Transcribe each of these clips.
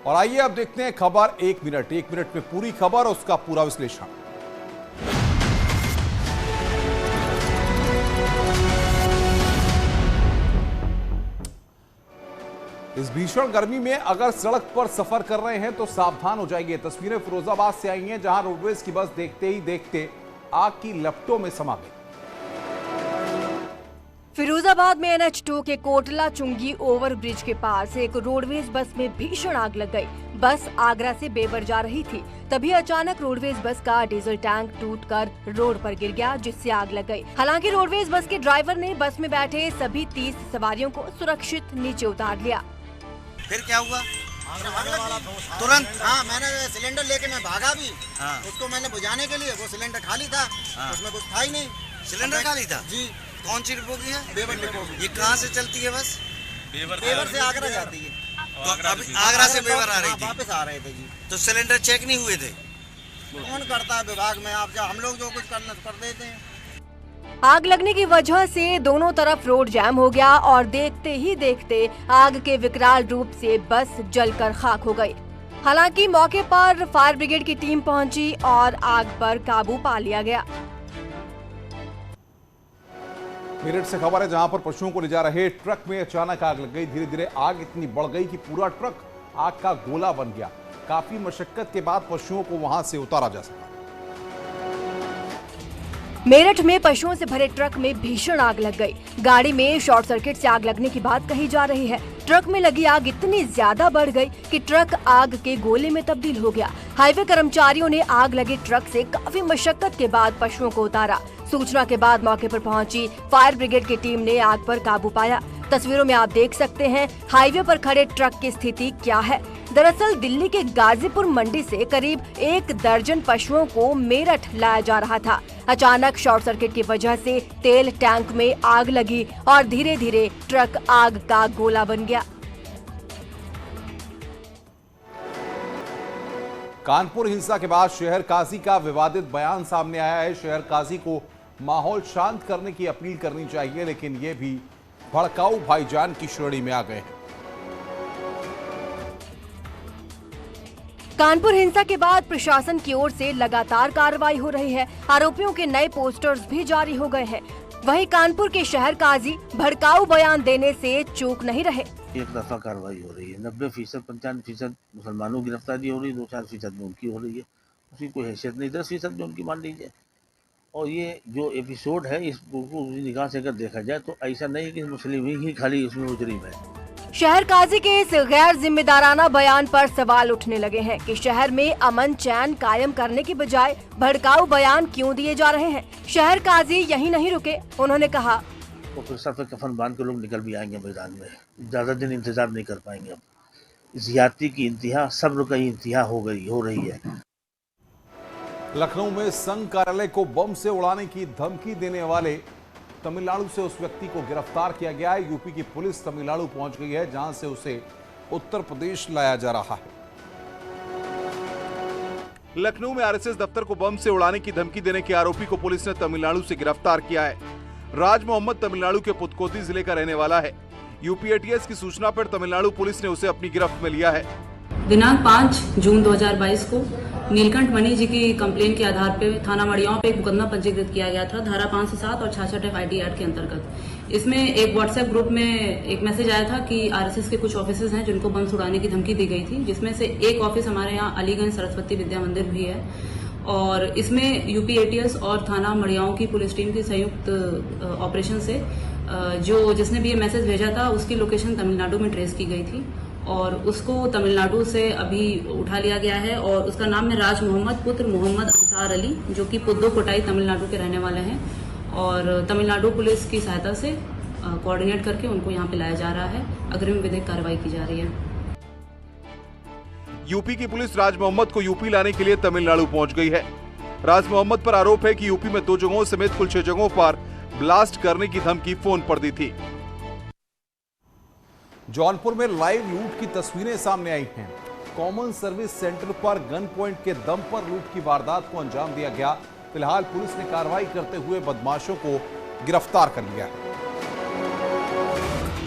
और आइए अब देखते हैं खबर एक मिनट में पूरी खबर, उसका पूरा विश्लेषण। इस भीषण गर्मी में अगर सड़क पर सफर कर रहे हैं तो सावधान हो जाइए। तस्वीरें फिरोजाबाद से आई हैं, जहां रोडवेज की बस देखते ही देखते आग की लपटों में समा गई। फिरोजाबाद में NH2 के कोटला चुंगी ओवरब्रिज के पास एक रोडवेज बस में भीषण आग लग गई। बस आगरा से बेवर जा रही थी, तभी अचानक रोडवेज बस का डीजल टैंक टूटकर रोड पर गिर गया, जिससे आग लग गई। हालांकि रोडवेज बस के ड्राइवर ने बस में बैठे सभी 30 सवारियों को सुरक्षित नीचे उतार लिया। फिर क्या हुआ? तुरंत मैंने सिलेंडर लेके मैं भागा भी। उसको मैंने बुझाने के लिए, वो सिलेंडर खाली था। उसमें कुछ था ही नहीं। सिलेंडर खाली था जी। कौन सी डिपो की है? बेवर डिपो। ये कहाँ से चलती है बस? बेवर से आगरा जाती है। तो अभी आगरा से बेवर आ रही थी, वापस आ रहे थे जी। तो सिलेंडर चेक नहीं हुए थे? कौन करता है विभाग में? आप हम लोग जो कुछ करना कर देते हैं। आग लगने की वजह से दोनों तरफ रोड जैम हो गया और देखते ही देखते आग के विकराल रूप से बस जलकर खाक हो गई। हालांकि मौके पर फायर ब्रिगेड की टीम पहुंची और आग पर काबू पा लिया गया। मेरठ से खबर है, जहां पर पशुओं को ले जा रहे ट्रक में अचानक आग लग गई। धीरे धीरे आग इतनी बढ़ गई कि पूरा ट्रक आग का गोला बन गया। काफी मशक्कत के बाद पशुओं को वहां से उतारा जा सका। मेरठ में पशुओं से भरे ट्रक में भीषण आग लग गई। गाड़ी में शॉर्ट सर्किट से आग लगने की बात कही जा रही है। ट्रक में लगी आग इतनी ज्यादा बढ़ गई कि ट्रक आग के गोले में तब्दील हो गया। हाईवे कर्मचारियों ने आग लगे ट्रक से काफी मशक्कत के बाद पशुओं को उतारा। सूचना के बाद मौके पर पहुंची फायर ब्रिगेड की टीम ने आग पर काबू पाया। तस्वीरों में आप देख सकते हैं हाईवे पर खड़े ट्रक की स्थिति क्या है। दरअसल दिल्ली के गाजीपुर मंडी से करीब 1 दर्जन पशुओं को मेरठ लाया जा रहा था। अचानक शॉर्ट सर्किट की वजह से तेल टैंक में आग लगी और धीरे धीरे ट्रक आग का गोला बन गया। कानपुर हिंसा के बाद शहर काजी का विवादित बयान सामने आया है। शहर काजी को माहौल शांत करने की अपील करनी चाहिए, लेकिन ये भी भड़काऊ भाईजान की श्रेणी में आ गए हैं। कानपुर हिंसा के बाद प्रशासन की ओर से लगातार कार्रवाई हो रही है। आरोपियों के नए पोस्टर्स भी जारी हो गए हैं। वहीं कानपुर के शहर काजी भड़काऊ बयान देने से चूक नहीं रहे। एक दफा कार्रवाई हो रही है। 90%, 95% मुसलमानों की गिरफ्तारी हो रही है, 2-4% में उनकी हो रही है। उसकी कोई हैसियत नहीं, 10% में उनकी मान लीजिए। और ये जो एपिसोड है, इसको उसी निगाह से अगर देखा जाए तो ऐसा नहीं कि मुस्लिम ही खाली इसमें मुजरिम है। शहर काजी के इस गैर जिम्मेदाराना बयान पर सवाल उठने लगे हैं कि शहर में अमन चैन कायम करने की बजाय भड़काऊ बयान क्यों दिए जा रहे हैं। शहर काजी यही नहीं रुके, उन्होंने कहा तो फिर सर पे कफन बांध के लोग निकल भी आएंगे मैदान में। ज्यादा दिन इंतजार नहीं कर पाएंगे। अब ज्यादती की इंतहा, सब्र का इंतहा हो रही है। लखनऊ में संघ कार्यालय को बम से उड़ाने की धमकी देने वाले तमिलनाडु से उस व्यक्ति को गिरफ्तार किया गया है। यूपी की पुलिस तमिलनाडु पहुंच गई है, जहां से उसे उत्तर प्रदेश लाया जा रहा है। लखनऊ में आरएसएस दफ्तर को बम से उड़ाने की धमकी देने के आरोपी को पुलिस ने तमिलनाडु से गिरफ्तार किया है। राज मोहम्मद तमिलनाडु के पुदकोती जिले का रहने वाला है। यूपी एटीएस की सूचना पर तमिलनाडु पुलिस ने उसे अपनी गिरफ्त में लिया है। दिनांक 5 जून 2022 को नीलकंठ मणि जी की कंप्लेन के आधार पर थाना मड़ियाओं पे एक मुकदमा पंजीकृत किया गया था, धारा 507 और 66 FID एक्ट के अंतर्गत। इसमें एक व्हाट्सएप ग्रुप में एक मैसेज आया था कि आरएसएस के कुछ ऑफिसर्स हैं जिनको बम उड़ाने की धमकी दी गई थी, जिसमें से एक ऑफिस हमारे यहाँ अलीगंज सरस्वती विद्या मंदिर भी है। और इसमें यूपी एटीएस और थाना मड़ियाओं की पुलिस टीम के संयुक्त ऑपरेशन से जिसने भी ये मैसेज भेजा था उसकी लोकेशन तमिलनाडु में ट्रेस की गई थी और उसको तमिलनाडु से अभी उठा लिया गया है। और उसका नाम है राज मोहम्मद पुत्र मोहम्मद अंसार अली, जो कि पुदुकोट्टाई तमिलनाडु के रहने वाले हैं। और तमिलनाडु पुलिस की सहायता से कोऑर्डिनेट करके उनको यहाँ पे लाया जा रहा है। अग्रिम विधिक कार्रवाई की जा रही है। यूपी की पुलिस राज मोहम्मद को यूपी लाने के लिए तमिलनाडु पहुंच गई है। राज मोहम्मद पर आरोप है कि यूपी में 2 जगहों समेत कुल 6 जगहों पर ब्लास्ट करने की धमकी फोन पर दी थी। जौनपुर में लाइव लूट की तस्वीरें सामने आई हैं। कॉमन सर्विस सेंटर पर गन पॉइंट के दम पर लूट की वारदात को अंजाम दिया गया। फिलहाल पुलिस ने कार्रवाई करते हुए बदमाशों को गिरफ्तार कर लिया है।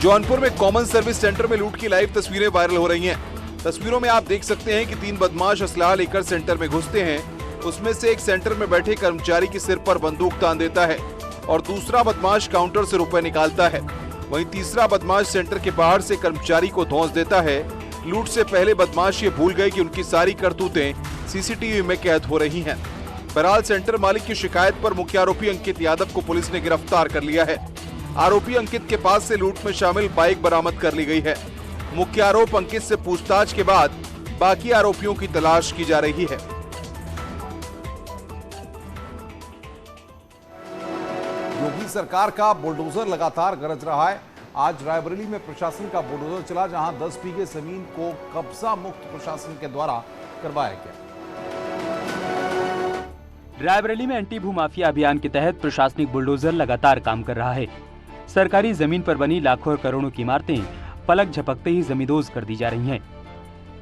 जौनपुर में कॉमन सर्विस सेंटर में लूट की लाइव तस्वीरें वायरल हो रही हैं। तस्वीरों में आप देख सकते हैं कि 3 बदमाश असलाह लेकर सेंटर में घुसते हैं। उसमें से एक सेंटर में बैठे कर्मचारी के सिर पर बंदूक तान देता है और दूसरा बदमाश काउंटर से रुपए निकालता है। वहीं तीसरा बदमाश सेंटर के बाहर से कर्मचारी को धौंस देता है। लूट से पहले बदमाश ये भूल गए कि उनकी सारी करतूतें सीसीटीवी में कैद हो रही हैं। बहरहाल सेंटर मालिक की शिकायत पर मुख्य आरोपी अंकित यादव को पुलिस ने गिरफ्तार कर लिया है। आरोपी अंकित के पास से लूट में शामिल बाइक बरामद कर ली गई है। मुख्य आरोप अंकित से पूछताछ के बाद बाकी आरोपियों की तलाश की जा रही है। योगी सरकार का बुलडोजर लगातार गरज रहा है। आज रायबरेली में प्रशासन का बुलडोजर चला, जहां 10 बीघे जमीन को कब्जा मुक्त प्रशासन के द्वारा करवाया गया। रायबरेली में एंटी भूमाफिया अभियान के तहत प्रशासनिक बुलडोजर लगातार काम कर रहा है। सरकारी जमीन पर बनी लाखों और करोड़ों की इमारतें पलक झपकते ही जमींदोज कर दी जा रही हैं।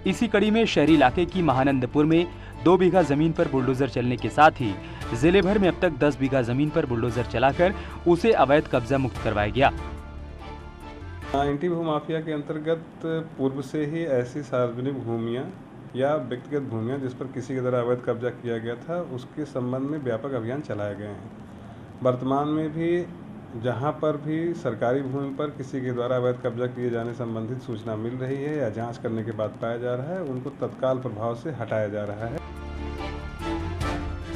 इसी कड़ी में शहरी इलाके की महानंदपुर में 2 बीघा जमीन पर बुलडोजर चलने के साथ ही जिले भर में अब तक 10 बीघा जमीन पर बुलडोजर चलाकर उसे अवैध कब्जा मुक्त करवाया गया। एंटी भूमाफिया के अंतर्गत पूर्व से ही ऐसी सार्वजनिक भूमियां या व्यक्तिगत भूमियां जिस पर किसी के द्वारा अवैध कब्जा किया गया था, उसके संबंध में व्यापक अभियान चलाए गए हैं। वर्तमान में भी जहां पर भी सरकारी भूमि पर किसी के द्वारा अवैध कब्जा किए जाने संबंधित सूचना मिल रही है या जांच करने के बाद पाया जा रहा है, उनको तत्काल प्रभाव से हटाया जा रहा है।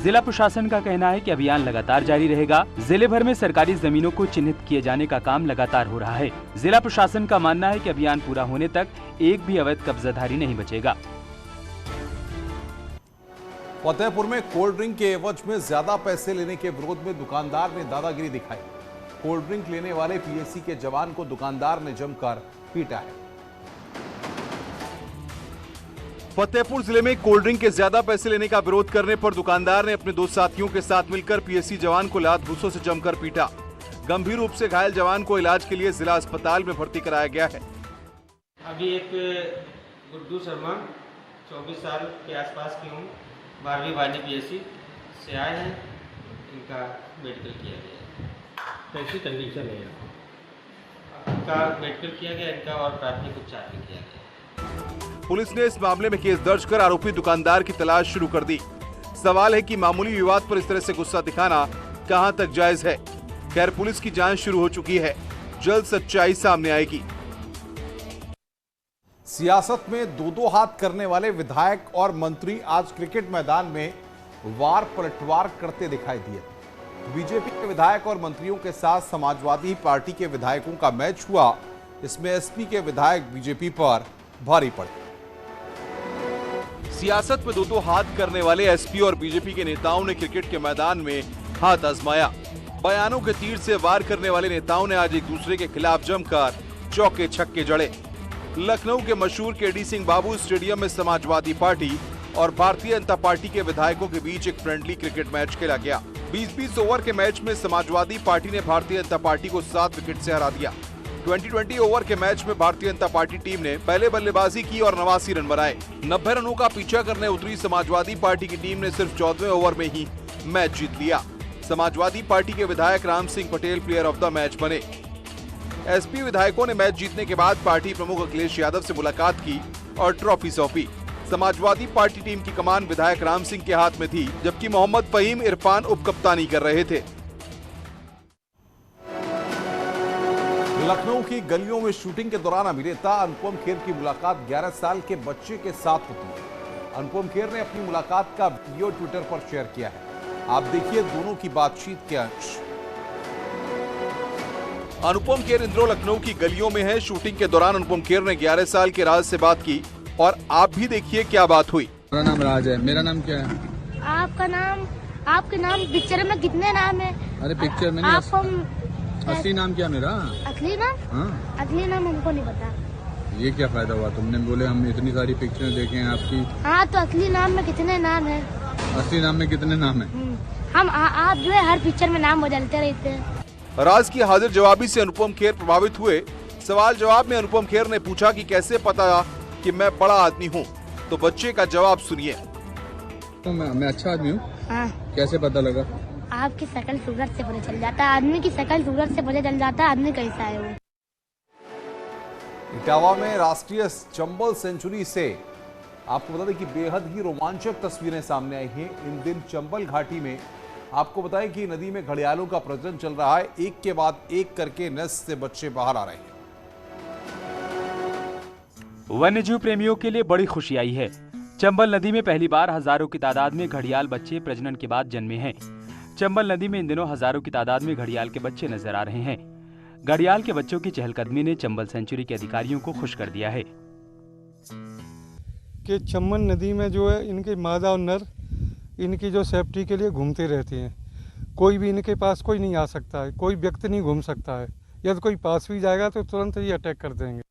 जिला प्रशासन का कहना है कि अभियान लगातार जारी रहेगा। जिले भर में सरकारी जमीनों को चिन्हित किए जाने का काम लगातार हो रहा है। जिला प्रशासन का मानना है कि अभियान पूरा होने तक एक भी अवैध कब्जाधारी नहीं बचेगा। फतेहपुर में कोल्ड ड्रिंक के एवज में ज्यादा पैसे लेने के विरोध में दुकानदार ने दादागिरी दिखाई। कोल्ड ड्रिंक लेने वाले पीएसी के जवान को दुकानदार ने जमकर पीटा है। फतेहपुर जिले में कोल्ड ड्रिंक के ज्यादा पैसे लेने का विरोध करने पर दुकानदार ने अपने 2 साथियों के साथ मिलकर पीएसी जवान को लात घूंसों से जमकर पीटा। गंभीर रूप से घायल जवान को इलाज के लिए जिला अस्पताल में भर्ती कराया गया है। अभी एक गुड्डू शर्मा 24 साल के आसपास की हूँ, 12वीं वाणी पीएसी से आए हैं। इनका मेडिकल किया गया। कैसी कंडीशन है? इनका मेडिकल किया गया, इनका और प्राथमिक उपचार भी किया गया। पुलिस ने इस मामले में केस दर्ज कर आरोपी दुकानदार की तलाश शुरू कर दी। सवाल है कि मामूली विवाद पर इस तरह से गुस्सा दिखाना कहां तक जायज है। खैर, पुलिस की जांच शुरू हो चुकी है, जल्द सच्चाई सामने आएगी। सियासत में 2-2 हाथ करने वाले विधायक और मंत्री आज क्रिकेट मैदान में वार पलटवार करते दिखाई दिए। बीजेपी के विधायक और मंत्रियों के साथ समाजवादी पार्टी के विधायकों का मैच हुआ। इसमें एसपी के विधायक बीजेपी पर भारी पड़े। सियासत में 2-2 हाथ करने वाले एसपी और बीजेपी के नेताओं ने क्रिकेट के मैदान में हाथ आजमाया। बयानों के तीर से वार करने वाले नेताओं ने आज एक दूसरे के खिलाफ जमकर चौके छक्के जड़े। लखनऊ के मशहूर केडी सिंह बाबू स्टेडियम में समाजवादी पार्टी और भारतीय जनता पार्टी के विधायकों के बीच एक फ्रेंडली क्रिकेट मैच खेला गया। 20-20 ओवर के मैच में समाजवादी पार्टी ने भारतीय जनता पार्टी को 7 विकेट से हरा दिया। 20-20 ओवर के मैच में भारतीय जनता पार्टी टीम ने पहले बल्लेबाजी की और 89 रन बनाए। 90 रनों का पीछा करने उतरी समाजवादी पार्टी की टीम ने सिर्फ 14वें ओवर में ही मैच जीत लिया। समाजवादी पार्टी के विधायक Ram Singh Patel player of the match बने। एसपी विधायकों ने मैच जीतने के बाद पार्टी प्रमुख अखिलेश यादव से मुलाकात की और ट्रॉफी सौंपी। समाजवादी पार्टी टीम की कमान विधायक राम सिंह के हाथ में थी, जबकि मोहम्मद फहीम इरफान उपकप्तानी कर रहे थे। लखनऊ की गलियों में शूटिंग के दौरान अभिनेता अनुपम खेर की मुलाकात 11 साल के बच्चे के साथ होती है। अनुपम खेर ने अपनी मुलाकात का वीडियो ट्विटर पर शेयर किया है। आप देखिए दोनों की बातचीत के अंश। अनुपम खेर इंद्रो लखनऊ की गलियों में है। शूटिंग के दौरान अनुपम खेर ने 11 साल के राज से बात की और आप भी देखिए क्या बात हुई। मेरा नाम राज है। मेरा नाम क्या है? आपका नाम? आपके नाम पिक्चर में कितने नाम है? अरे पिक्चर में असली नाम क्या मेरा? असली नाम? हाँ, असली नाम हमको नहीं पता। ये क्या फायदा हुआ? तुमने बोले हम इतनी सारी पिक्चरें देखे हैं आपकी। हाँ, तो असली नाम में कितने नाम है? असली नाम में कितने नाम है? हम आप जो है हर पिक्चर में नाम बदलते रहते हैं। राज की हाजिर जवाबी से अनुपम खेर प्रभावित हुए। सवाल जवाब में अनुपम खेर ने पूछा कि कैसे पता कि मैं बड़ा आदमी हूँ, तो बच्चे का जवाब सुनिए। तो मैं अच्छा आदमी हूँ? हाँ। कैसे पता लगा? आपकी शकल सूरत से पता चल जाता है। आदमी की शकल सूरत से पता चल जाता है आदमी कैसा है वो। इटावा में राष्ट्रीय चंबल सेंचुरी से आपको बता दें कि बेहद ही रोमांचक तस्वीरें सामने आई हैं। इन दिन चंबल घाटी में आपको बताएं कि नदी में घड़ियालों का प्रजनन चल रहा है। एक के बाद एक करके नेस्ट से बच्चे बाहर आ रहे हैं। वन्यजीव प्रेमियों के लिए बड़ी खुशी आई है। चंबल नदी में पहली बार हजारों की तादाद में घड़ियाल बच्चे प्रजनन के बाद जन्मे हैं। चंबल नदी में इन दिनों हजारों की तादाद में घड़ियाल के बच्चे नजर आ रहे हैं। घड़ियाल के बच्चों की चहलकदमी ने चंबल सेंचुरी के अधिकारियों को खुश कर दिया है कि चंबल नदी में जो है इनके मादा और नर इनकी जो सेफ्टी के लिए घूमते रहते हैं। कोई भी इनके पास कोई नहीं आ सकता है, कोई व्यक्ति नहीं घूम सकता है। यदि कोई पास भी जाएगा तो तुरंत ही अटैक कर देंगे।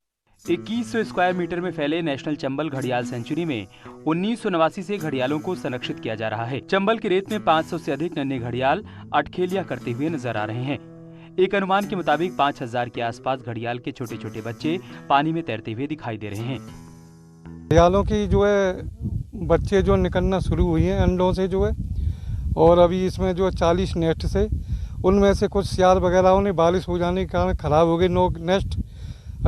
2100 स्क्वायर मीटर में फैले नेशनल चंबल घड़ियाल सेंचुरी में 1989 से घड़ियालों को संरक्षित किया जा रहा है। चंबल की रेत में 500 से अधिक नन्हे घड़ियाल अटखेलियां करते हुए नजर आ रहे हैं। एक अनुमान के मुताबिक 5000 के आसपास घड़ियाल के छोटे छोटे बच्चे पानी में तैरते हुए दिखाई दे रहे हैं। घड़ियालों की जो है बच्चे जो निकलना शुरू हुई हैं अंडों से जो है, और अभी इसमें जो 40 नेस्ट से उनमें से कुछ सियार वगैरह ने बारिश हो जाने के कारण खराब हो गए। 9 नेस्ट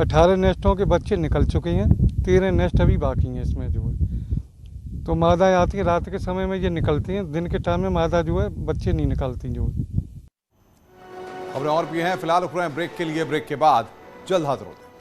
18 नेस्टों के बच्चे निकल चुके हैं, 13 नेस्ट अभी बाकी हैं इसमें जो है। तो मादाएं आती हैं रात के समय में, ये निकलती हैं। दिन के टाइम में मादा जो है बच्चे नहीं निकलती जो है। खबरें और भी हैं, फिलहाल रुक रहे हैं ब्रेक के लिए। ब्रेक के बाद जल्द हाजिर होते हैं।